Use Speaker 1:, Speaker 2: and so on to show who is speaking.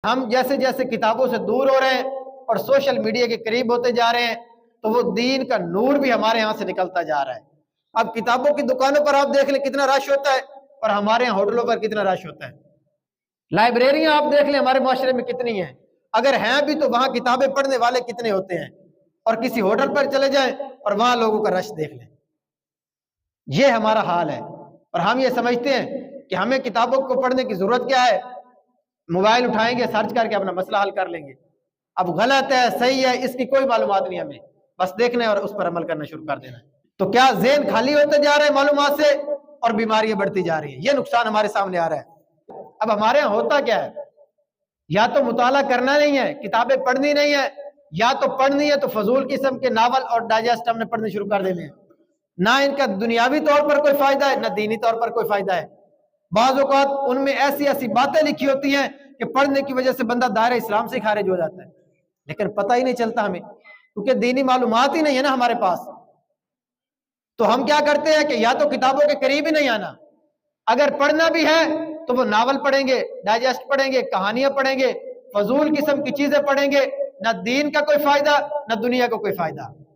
Speaker 1: ہم جیسے جیسے کتابوں سے دور ہو رہے ہیں اور سوشل میڈیا کے قریب ہوتے جا رہے ہیں تو وہ دین کا نور بھی ہمارے ہاں سے نکلتا جا رہا ہے۔ اب کتابوں کی دکانوں پر آپ دیکھ لیں کتنا رش ہوتا ہے، اور ہمارے یہاں ہوٹلوں پر کتنا رش ہوتا ہے۔ لائبریریاں آپ دیکھ لیں ہمارے معاشرے میں کتنی ہیں، اگر ہیں بھی تو وہاں کتابیں پڑھنے والے کتنے ہوتے ہیں، اور کسی ہوٹل پر چلے جائیں اور وہاں لوگوں کا رش دیکھ لیں۔ یہ ہمارا حال ہے، اور ہم یہ سمجھتے ہیں کہ ہمیں کتابوں کو پڑھنے کی ضرورت کیا ہے، موبائل اٹھائیں گے سرچ کر کے اپنا مسئلہ حل کر لیں گے۔ اب غلط ہے صحیح ہے اس کی کوئی معلومات نہیں، ہمیں بس دیکھنا ہے اور اس پر عمل کرنا شروع کر دینا ہے۔ تو کیا ذہن خالی ہوتے جا رہے ہیں معلومات سے اور بیماریاں بڑھتی جا رہی ہیں، یہ نقصان ہمارے سامنے آ رہا ہے۔ اب ہمارے یہاں ہوتا کیا ہے، یا تو مطالعہ کرنا نہیں ہے، کتابیں پڑھنی نہیں ہے، یا تو پڑھنی ہے تو فضول قسم کے ناول اور ڈائجسٹ ہم نے پڑھنے شروع کر دینے ہیں۔ نہ ان کا دنیاوی طور پر کوئی فائدہ ہے، نہ دینی طور پر کوئی فائدہ ہے۔ بعض اوقات ان میں ایسی ایسی باتیں لکھی ہوتی ہیں کہ پڑھنے کی وجہ سے بندہ دائرہ اسلام سے خارج ہو جاتا ہے، لیکن پتہ ہی نہیں چلتا ہمیں، کیونکہ دینی معلومات ہی نہیں ہے نا ہمارے پاس۔ تو ہم کیا کرتے ہیں کہ یا تو کتابوں کے قریب ہی نہیں آنا، اگر پڑھنا بھی ہے تو وہ ناول پڑھیں گے، ڈائجسٹ پڑھیں گے، کہانیاں پڑھیں گے، فضول قسم کی چیزیں پڑھیں گے، نہ دین کا کوئی فائدہ نہ دنیا کا کوئی فائدہ۔